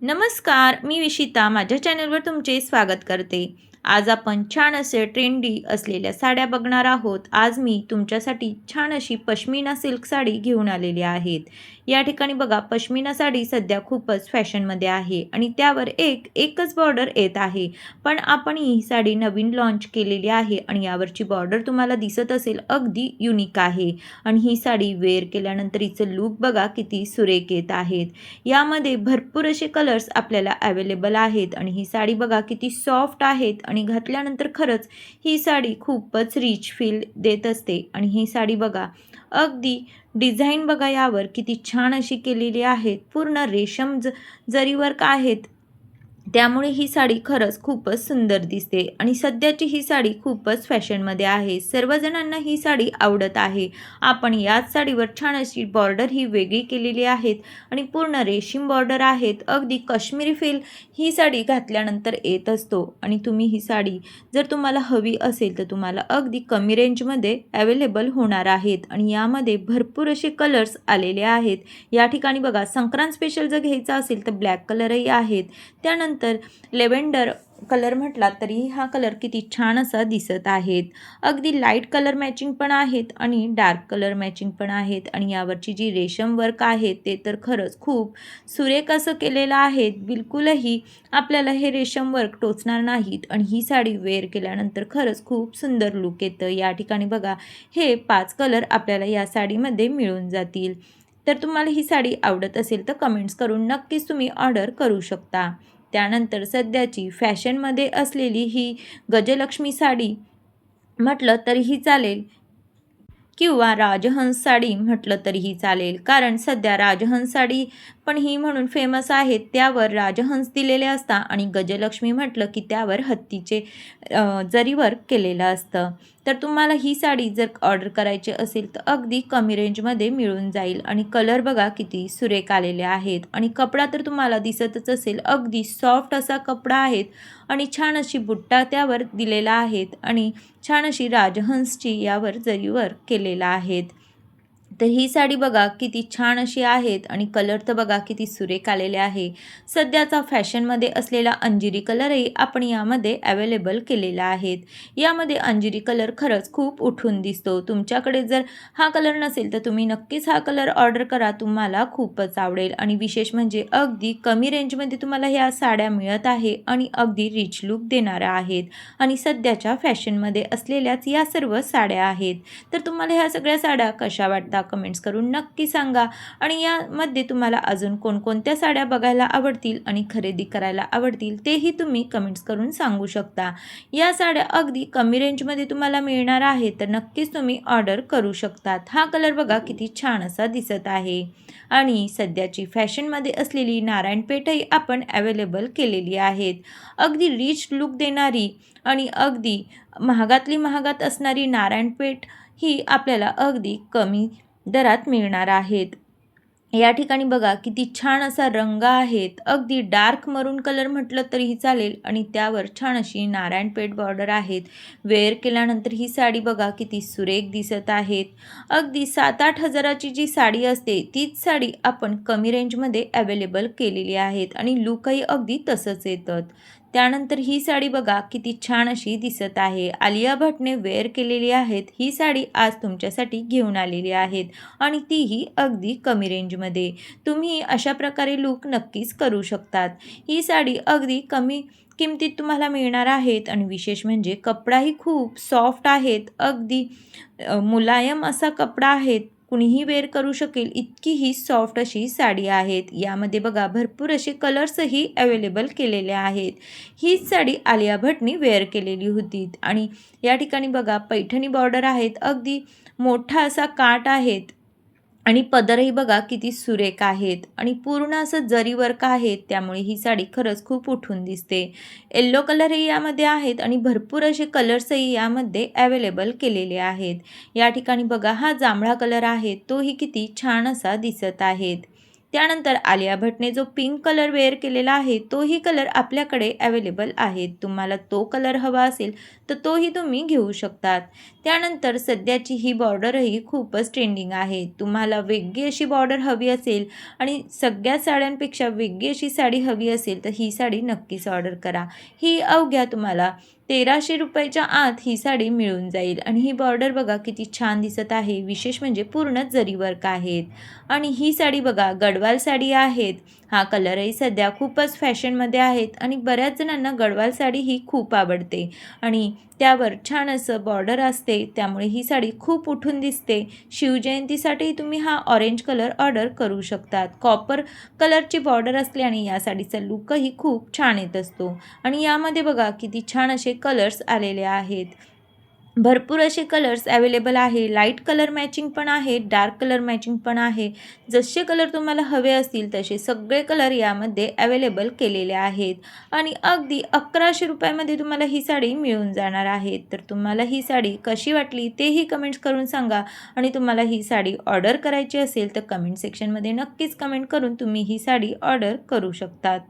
नमस्कार, मी विशिता माझ्या चॅनलवर तुमचे स्वागत करते. आज आपण छान असे ट्रेंडी असलेल्या साड्या बघणार आहोत. आज मी तुमच्यासाठी छान अशी पश्मिना सिल्क साडी घेऊन आलेली आहेत. या ठिकाणी बघा, पश्मिना साडी सध्या खूपच फॅशनमध्ये आहे आणि त्यावर एकच बॉर्डर येत आहे. पण आपण ही साडी नवीन लॉन्च केलेली आहे आणि यावरची बॉर्डर तुम्हाला दिसत असेल, अगदी युनिक आहे. आणि ही साडी वेअर केल्यानंतर हिचं लूक बघा किती सुरेख येत आहेत. यामध्ये भरपूर असे कलर्स आपल्याला अवेलेबल आहेत आणि ही साडी बघा किती सॉफ्ट आहेत आणि घातल्यानंतर खरंच ही साडी खूपच रिच फील देत असते. आणि ही साडी बघा, अगदी डिझाईन बघा यावर किती छान अशी केलेली आहेत. पूर्ण रेशम जरी वर्क आहेत, त्यामुळे ही साडी खरंच खूपच सुंदर दिसते आणि सध्याची ही साडी खूपच फॅशनमध्ये आहे. सर्वजणांना ही साडी आवडत आहे. आपण याच साडीवर छान अशी बॉर्डर ही वेगळी केलेली आहेत आणि पूर्ण रेशीम बॉर्डर आहेत. अगदी काश्मीरी फील ही साडी घातल्यानंतर येत असतो. आणि तुम्ही ही साडी जर तुम्हाला हवी असेल तर तुम्हाला अगदी कमी रेंजमध्ये अवेलेबल होणार आहेत. आणि यामध्ये भरपूर असे कलर्स आलेले आहेत. या ठिकाणी बघा, संक्रांत स्पेशल जर घ्यायचा असेल तर ब्लॅक कलरही आहेत. त्यानंतर लेव्हेंडर कलर म्हटला तरी हा कलर किती छान असा दिसत आहेत. अगदी लाईट कलर मॅचिंग पण आहेत आणि डार्क कलर मॅचिंग पण आहेत. आणि यावरची जी रेशम वर्क आहे ते तर खरंच खूप सुरेख असं केलेलं आहे. बिलकुलही आपल्याला हे रेशम वर्क टोचणार नाहीत आणि ही साडी वेअर केल्यानंतर खरंच खूप सुंदर लुक येतं. या ठिकाणी बघा, हे 5 कलर आपल्याला या साडीमध्ये मिळून जातील. तर तुम्हाला ही साडी आवडत असेल तर कमेंट्स करून नक्कीच तुम्ही ऑर्डर करू शकता. त्यानंतर सध्याची फॅशनमध्ये असलेली ही गजलक्ष्मी साडी म्हटलं तरीही चालेल किंवा राजहंस साडी म्हटलं तरीही चालेल. कारण सध्या राजहंस साडी पण ही म्हणून फेमस आहेत. त्यावर राजहंस दिलेले असतात आणि गजलक्ष्मी म्हटलं की त्यावर हत्तीचे जरी वर्क केलेलं असतं. तर तुम्हाला ही साडी जर ऑर्डर करायची असेल तर अगदी कमी रेंजमध्ये मिळून जाईल. आणि कलर बघा किती सुरेख आलेले आहेत आणि कपडा तर तुम्हाला दिसतच असेल, अगदी सॉफ्ट असा कपडा आहेत आणि छान अशी बुट्टा त्यावर दिलेला आहेत आणि छान अशी राजहंसची यावर जरी वर्क केलेला आहेत. तर ही साडी बघा किती छान अशी आहेत आणि कलर तर बघा किती सुरेख आलेले आहे. सध्याचा फॅशनमध्ये असलेला अंजिरी कलरही आपण यामध्ये अवेलेबल केलेला आहेत. यामध्ये अंजिरी कलर खरंच खूप उठून दिसतो. तुमच्याकडे जर हा कलर नसेल तर तुम्ही नक्कीच हा कलर ऑर्डर करा, तुम्हाला खूपच आवडेल. आणि विशेष म्हणजे अगदी कमी रेंजमध्ये तुम्हाला ह्या साड्या मिळत आहे आणि अगदी रिच लुक देणाऱ्या आहेत आणि सध्याच्या फॅशनमध्ये असलेल्याच या सर्व साड्या आहेत. तर तुम्हाला ह्या सगळ्या साड्या कशा वाटतात कमेंट्स करून नक्की सांगा. आणि यामध्ये तुम्हाला अजून कोणकोणत्या साड्या बघायला आवडतील आणि खरेदी करायला आवडतील तेही तुम्ही कमेंट्स करून सांगू शकता. या साड्या अगदी कमी रेंजमध्ये तुम्हाला मिळणार आहे, तर नक्कीच तुम्ही ऑर्डर करू शकतात. हा कलर बघा किती छान असा दिसत आहे. आणि सध्याची फॅशनमध्ये असलेली नारायणपेठही आपण अवेलेबल केलेली आहेत. अगदी रिच लुक देणारी आणि अगदी महागातली महागात असणारी नारायणपेठ ही आपल्याला अगदी कमी दरात मिळणार आहेत. या ठिकाणी बघा किती छान असा रंग आहेत. अगदी डार्क मरून कलर म्हटलं तरीही चालेल आणि त्यावर छान अशी नारायणपेठ बॉर्डर आहेत. वेअर केल्यानंतर ही साडी बघा किती सुरेख दिसत आहेत. अगदी 7-8 हजाराची जी साडी असते तीच साडी आपण कमी रेंजमध्ये अवेलेबल केलेली आहेत आणि लुकही अगदी तसंच येतं. त्यानंतर ही साडी बघा किती छान अशी दिसत आहे. आलिया भटने वेअर केलेली आहेत. ही साडी आज तुमच्यासाठी घेऊन आलेली आहेत आणि तीही अगदी कमी रेंजमध्ये. तुम्ही अशा प्रकारे लूक नक्कीच करू शकतात. ही साडी अगदी कमी किमतीत तुम्हाला मिळणार आहेत आणि विशेष म्हणजे कपडाही खूप सॉफ्ट आहेत. अगदी मुलायम असा कपडा आहेत. कुणीही वेअर करू शकेल इतकी ही सॉफ्ट अशी साडी आहेत. यामध्ये बघा भरपूर असे कलर्सही अवेलेबल केलेले आहेत. हीच साडी आलिया भटनी वेअर केलेली होती. आणि या ठिकाणी बघा पैठणी बॉर्डर आहेत. अगदी मोठा असा काठ आहेत आणि पदरही बघा किती सुरेख आहेत आणि पूर्ण असं जरी वर्क आहेत. त्यामुळे ही साडी खरंच खूप उठून दिसते. येल्लो कलरही यामध्ये आहेत आणि भरपूर असे कलर्सही यामध्ये अवेलेबल केलेले आहेत. या ठिकाणी बघा हा जांभळा कलर आहे, तोही किती छान असा दिसत आहेत. त्यानंतर आलिया भट्टने जो पिंक कलर वेअर केलेला आहे तोही कलर आपल्याकडे अवेलेबल आहे. तुम्हाला तो कलर हवा असेल तर तोही तुम्ही घेऊ शकतात. त्यानंतर सध्याची ही बॉर्डरही खूपच ट्रेंडिंग आहे. तुम्हाला वेगळी अशी बॉर्डर हवी असेल आणि सगळ्या साड्यांपेक्षा वेगळी अशी साडी हवी असेल तर ही साडी नक्कीच ऑर्डर करा. ही अवघ्या तुम्हाला 1300 रुपयाच्या आत ही साडी मिळून जाईल आणि ही बॉर्डर बघा किती छान दिसत आहे. विशेष म्हणजे पूर्ण जरी वर्क आहेत आणि ही साडी बघा गडवाल साडी आहेत. हा कलरही सध्या खूपच फॅशनमध्ये आहेत आणि बऱ्याच जणांना गडवाल साडी ही खूप आवडते आणि त्यावर छान असं बॉर्डर असते, त्यामुळे ही साडी खूप उठून दिसते. शिवजयंतीसाठी तुम्ही हा ऑरेंज कलर ऑर्डर करू शकतात. कॉपर कलरची बॉर्डर असल्याने या साडीचा लुकही खूप छान येत असतो आणि यामध्ये बघा किती छान असे कलर्स आलेले आहेत. भरपूर असे कलर्स अवेलेबल आहे. लाईट कलर मॅचिंग पण आहे, डार्क कलर मॅचिंग पण आहे. जसे कलर तुम्हाला हवे असतील तसे सगळे कलर यामध्ये अवेलेबल केलेले आहेत आणि अगदी 1100 रुपयामध्ये तुम्हाला ही साडी मिळून जाणार आहे. तर तुम्हाला ही साडी कशी वाटली तेही कमेंट्स करून सांगा आणि तुम्हाला ही साडी ऑर्डर करायची असेल तर कमेंट सेक्शनमध्ये नक्कीच कमेंट करून तुम्ही ही साडी ऑर्डर करू शकतात.